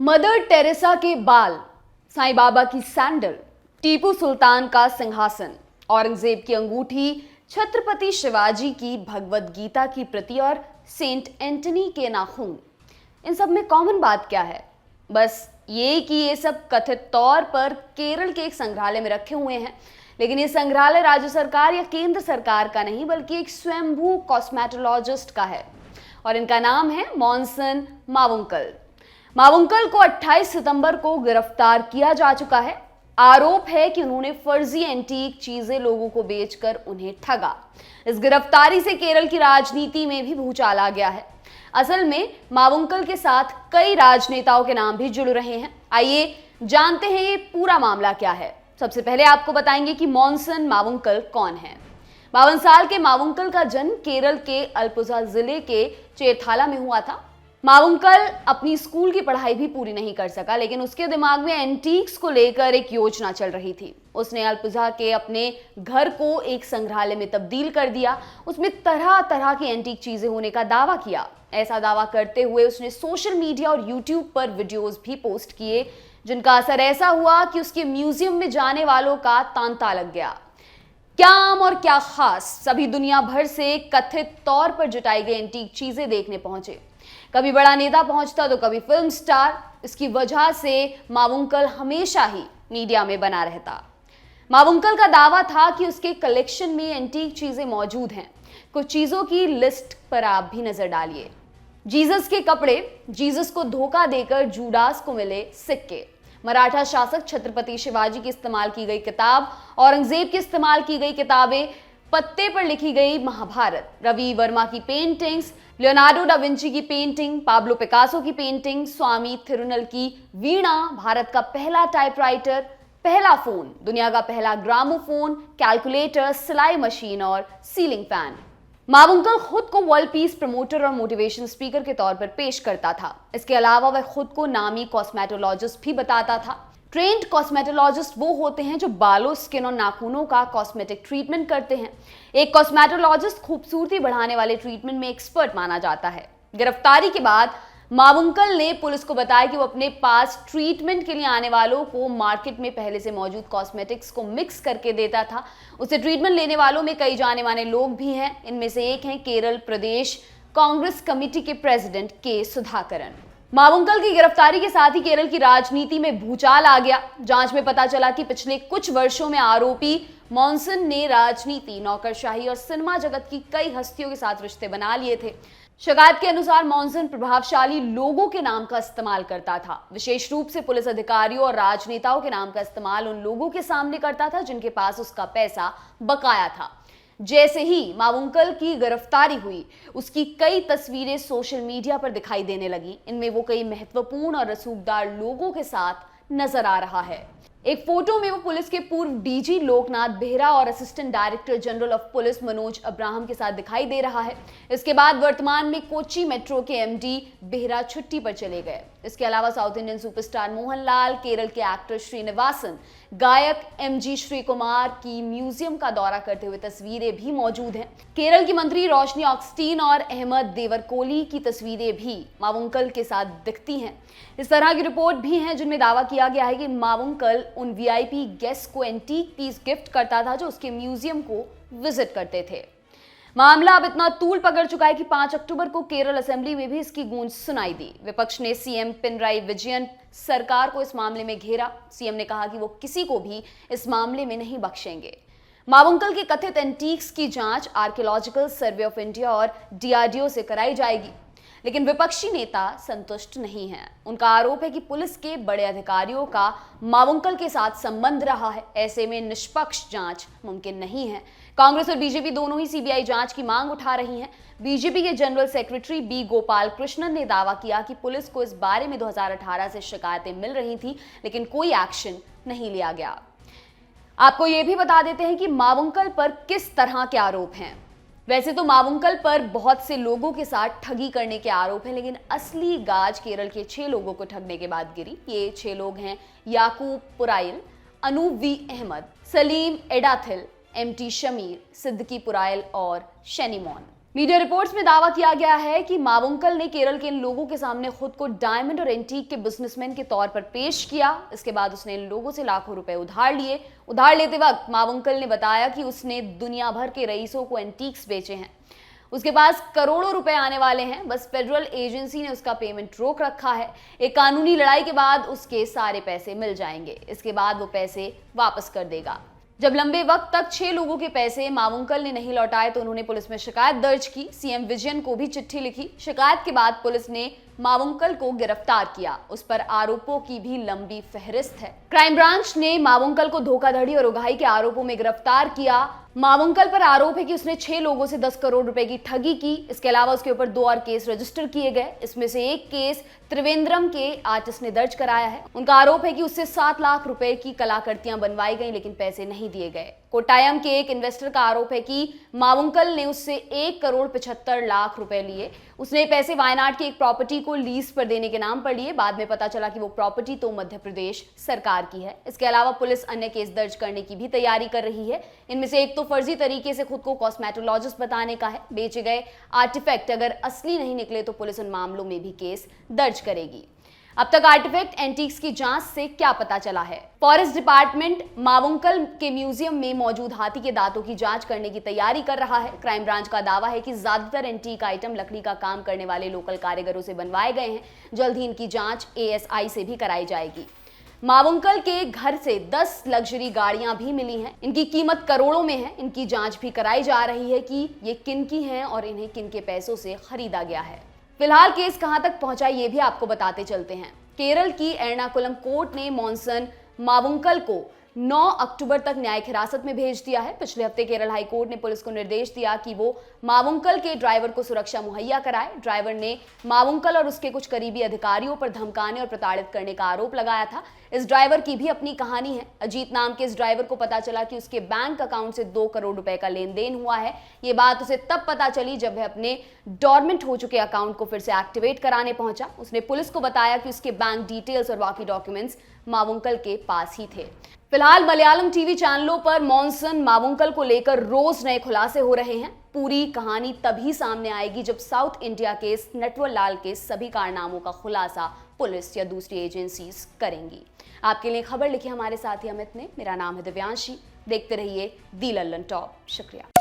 Mother Teresa के बाल, साईं बाबा की सैंडल, टीपू सुल्तान का सिंहासन, औरंगजेब की अंगूठी, छत्रपति शिवाजी की भगवत गीता की प्रति और सेंट एंटनी के नाखून। इन सब में कॉमन बात क्या है? बस ये कि ये सब कथित तौर पर केरल के एक संग्रहालय में रखे हुए हैं, लेकिन ये संग्रहालय राज्य सरकार या केंद्र सरकार का नहीं बल्कि एक स्वयंभू कॉस्मेटोलॉजिस्ट का है और इनका नाम है मॉनसन मावुंकल। मावुंकल को 28 सितंबर को गिरफ्तार किया जा चुका है। आरोप है कि उन्होंने फर्जी एंटीक चीजें लोगों को बेचकर उन्हें ठगा। इस गिरफ्तारी से केरल की राजनीति में भी भूचाल आ गया है। असल में मावुंकल के साथ कई राजनेताओं के नाम भी जुड़ रहे हैं। आइए जानते हैं ये पूरा मामला क्या है। सबसे पहले आपको बताएंगे कि मॉनसन मावुंकल कौन है। 52 साल के मावुंकल का जन्म केरल के अल्पुझा जिले के चेरथाला में हुआ था। मावुंकल अपनी स्कूल की पढ़ाई भी पूरी नहीं कर सका, लेकिन उसके दिमाग में एंटीक्स को लेकर एक योजना चल रही थी। उसने अल्पुझा के अपने घर को एक संग्रहालय में तब्दील कर दिया। उसमें तरह तरह की एंटीक चीजें होने का दावा किया। ऐसा दावा करते हुए उसने सोशल मीडिया और यूट्यूब पर वीडियोस भी पोस्ट किए, जिनका असर ऐसा हुआ कि उसके म्यूजियम में जाने वालों का तांता लग गया। क्या आम और क्या खास, सभी दुनिया भर से कथित तौर पर जुटाई गई एंटीक चीजें देखने पहुंचे। कभी बड़ा नेता पहुंचता तो कभी फिल्म स्टार। इसकी वजह से मावुंकल हमेशा ही मीडिया में बना रहता। मावुंकल का दावा था कि उसके कलेक्शन में एंटीक चीजें मौजूद हैं। कुछ चीजों की लिस्ट पर आप भी नजर डालिए। जीसस के कपड़े, जीसस को धोखा देकर जूडास को मिले सिक्के, मराठा शासक छत्रपति शिवाजी की इस्तेमाल की गई किताब, औरंगजेब की इस्तेमाल की गई किताबें, पत्ते पर लिखी गई महाभारत, रवि वर्मा की पेंटिंग्स, लियोनार्डो डा विंची की पेंटिंग, पाब्लो पिकासो की पेंटिंग, स्वामी थिरुनल की वीणा, भारत का पहला टाइपराइटर, पहला फोन, दुनिया का पहला ग्रामोफोन, कैलकुलेटर, सिलाई मशीन और सीलिंग फैन। मावुंकल खुद को वर्ल्ड पीस प्रमोटर और मोटिवेशन स्पीकर के तौर पर पेश करता था। इसके अलावा वह खुद को नामी कॉस्मेटोलॉजिस्ट भी बताता था। ट्रेंड कॉस्मेटोलॉजिस्ट वो होते हैं जो बालों, स्किन और नाखूनों का कॉस्मेटिक ट्रीटमेंट करते हैं। एक कॉस्मेटोलॉजिस्ट खूबसूरती बढ़ाने वाले ट्रीटमेंट में एक्सपर्ट माना जाता है। गिरफ्तारी के बाद मावुंकल ने पुलिस को बताया कि वो अपने पास ट्रीटमेंट के लिए आने वालों को मार्केट में पहले से मौजूद कॉस्मेटिक्स को मिक्स करके देता था। उसे ट्रीटमेंट लेने वालों में कई जाने माने लोग भी हैं। इनमें से एक हैं केरल प्रदेश कांग्रेस कमेटी के प्रेसिडेंट के सुधाकरन। मावुंकल की गिरफ्तारी के साथ ही केरल की राजनीति में भूचाल आ गया। जांच में पता चला कि पिछले कुछ वर्षों में आरोपी मॉनसन ने राजनीति, नौकरशाही और सिनेमा जगत की कई हस्तियों के साथ रिश्ते बना लिए थे। शिकायत के अनुसार मॉनसन प्रभावशाली लोगों के नाम का इस्तेमाल करता था। विशेष रूप से पुलिस अधिकारियों और राजनेताओं के नाम का इस्तेमाल उन लोगों के सामने करता था जिनके पास उसका पैसा बकाया था। जैसे ही मावुंकल की गिरफ्तारी हुई, उसकी कई तस्वीरें सोशल मीडिया पर दिखाई देने लगी। इनमें वो कई महत्वपूर्ण और रसूखदार लोगों के साथ नजर आ रहा है। एक फोटो में वो पुलिस के पूर्व डीजी लोकनाथ बेहरा और assistant director general of police Manoj Abraham के साथ दिखाई दे रहा है। इसके बाद वर्तमान में कोच्चि मेट्रो के एमडी बेहरा छुट्टी पर चले गए। इसके अलावा south Indian superstar Mohanlal, Kerala के एक्टर श्रीनिवासन, गायक एमजी श्री कुमार की म्यूजियम का दौरा करते हुए तस्वीरें भी मौजूद हैं। केरल की मंत्री रोशनी ऑक्सटीन और अहमद देवरकोली की तस्वीरें भी मावुंकल के साथ दिखती हैं। इस तरह की रिपोर्ट भी हैं जिनमें दावा किया गया है कि मावुंकल उन वीआईपी गेस्ट को एंटीक पीस गिफ्ट करता था जो उसके म्यूजियम को विजिट करते थे। मामला अब इतना तूल पकड़ चुका है कि 5 अक्टूबर को केरल असेंबली में भी इसकी गूंज सुनाई दी। विपक्ष ने सीएम पिनराई विजयन सरकार को इस मामले में घेरा। सीएम ने कहा कि वो किसी को भी इस मामले में नहीं बख्शेंगे। मावुंकल के कथित एंटीक्स की जांच आर्कियोलॉजिकल सर्वे ऑफ इंडिया और डीआरडीओ से कराई जाएगी, लेकिन विपक्षी नेता संतुष्ट नहीं हैं। उनका आरोप है कि पुलिस के बड़े अधिकारियों का मावुंकल के साथ संबंध रहा है। ऐसे में निष्पक्ष जांच मुमकिन नहीं है। कांग्रेस और बीजेपी दोनों ही सीबीआई जांच की मांग उठा रही हैं। बीजेपी के general secretary B Gopal Krishnan ने दावा किया कि पुलिस को इस बारे में 2018 से शिकायतें मिल रही थी, लेकिन कोई एक्शन नहीं लिया गया। आपको यह भी बता देते हैं कि मावुंकल पर किस तरह के आरोप हैं। वैसे तो मावुंकल पर बहुत से लोगों के साथ ठगी करने के आरोप हैं, लेकिन असली गाज केरल के 6 लोगों को ठगने के बाद गिरी। ये 6 लोग हैं याकूब पुराइल, अनूप वी अहमद, सलीम एडाथिल, एमटी शमीर, सिद्दीकी पुराइल और शेनिमोन। मीडिया रिपोर्ट्स में दावा किया गया है कि मावुंकल ने केरल के इन लोगों के सामने खुद को डायमंड और एंटीक के बिजनेसमैन के तौर पर पेश किया। इसके बाद उसने इन लोगों से लाखों रुपए उधार लिए। उधार लेते वक्त मावुंकल ने बताया कि उसने दुनिया भर के रईसों को एंटीक्स बेचे हैं, उसके पास करोड़ों रुपए आने वाले हैं, बस फेडरल एजेंसी ने उसका पेमेंट रोक रखा है। एक कानूनी लड़ाई के बाद उसके सारे पैसे मिल जाएंगे, इसके बाद वो पैसे वापस कर देगा। जब लंबे वक्त तक 6 लोगों के पैसे मावुंकल ने नहीं लौटाए तो उन्होंने पुलिस में शिकायत दर्ज की। सीएम विजयन को भी चिट्ठी लिखी। शिकायत के बाद पुलिस ने मावुंकल को गिरफ्तार किया। उस पर आरोपों की भी लंबी फहरिस्त है। क्राइम ब्रांच ने मावुंकल को धोखाधड़ी और उगाही के आरोपों में गिरफ्तार किया। मावुंकल पर आरोप है कि उसने 6 लोगों से 10 करोड़ रुपए की ठगी की। इसके अलावा उसके ऊपर 2 और केस रजिस्टर किए गए। इसमें से एक केस त्रिवेंद्रम के आर्टिस्ट ने दर्ज कराया है। उनका आरोप है कि उससे 7 लाख रुपए की कलाकृतियां बनवाई गई, लेकिन पैसे नहीं दिए गए। कोट्टायम के एक इन्वेस्टर का आरोप है कि मावुंकल ने उससे 1 करोड़ 75 लाख रुपए लिए। उसने पैसे वायनाड की एक प्रॉपर्टी को लीज पर देने के नाम पर लिए। बाद में पता चला कि वो प्रॉपर्टी तो मध्य प्रदेश सरकार की है। इसके अलावा पुलिस अन्य केस दर्ज करने की भी तैयारी कर रही है। इनमें से एक तो फर्जी तरीके से खुद को कॉस्मेटोलॉजिस्ट बताने का है। बेचे गए आर्टिफैक्ट अगर असली नहीं निकले तो पुलिस उन मामलों में भी केस दर्ज करेगी। अब तक आर्टिफैक्ट एंटीक्स की जांच से क्या पता चला है? फॉरेस्ट डिपार्टमेंट मावुंकल के म्यूजियम में मौजूद हाथी के दांतों की जांच करने की तैयारी कर रहा है। क्राइम ब्रांच का दावा है कि ज्यादातर एंटीक आइटम लकड़ी का काम करने वाले लोकल कारीगरों से बनवाए गए हैं। जल्द ही इनकी जांच ASI से भी कराई जाएगी। मावुंकल के घर से 10 लग्जरी गाड़ियां भी मिली हैं। इनकी कीमत करोड़ों में है। इनकी जांच भी कराई जा रही है कि ये किन की हैं और इन्हें किन के पैसों से खरीदा गया है। फिलहाल केस कहां तक पहुंचा ये भी आपको बताते चलते हैं। केरल की एर्नाकुलम कोर्ट ने मॉनसन मावुंकल को 9 अक्टूबर तक न्यायिक हिरासत में भेज दिया है। पिछले हफ्ते केरल हाई कोर्ट ने पुलिस को निर्देश दिया कि वो मावुंकल के ड्राइवर को सुरक्षा मुहैया कराए। ड्राइवर ने मावुंकल और उसके कुछ करीबी अधिकारियों पर धमकाने और प्रताड़ित करने का आरोप लगाया था। इस ड्राइवर की भी अपनी कहानी है। अजीत नाम के इस ड्राइवर को पता चला कि उसके बैंक अकाउंट से 2 करोड़ रुपए का लेन देन हुआ है। ये बात उसे तब पता चली जब वह अपने डॉर्मेंट हो चुके अकाउंट को फिर से एक्टिवेट कराने पहुंचा। उसने पुलिस को बताया कि उसके बैंक डिटेल्स और बाकी डॉक्यूमेंट्स मावुंकल के पास ही थे। फिलहाल मलयालम टीवी चैनलों पर मॉनसन मावुंकल को लेकर रोज नए खुलासे हो रहे हैं। पूरी कहानी तभी सामने आएगी जब south India case Natwar Lal के सभी कारनामों का खुलासा पुलिस या दूसरी एजेंसीज करेंगी। आपके लिए खबर लिखी हमारे साथी अमित ने। मेरा नाम है दिव्यांशी। देखते रहिए दी लल्लन टॉप। शुक्रिया।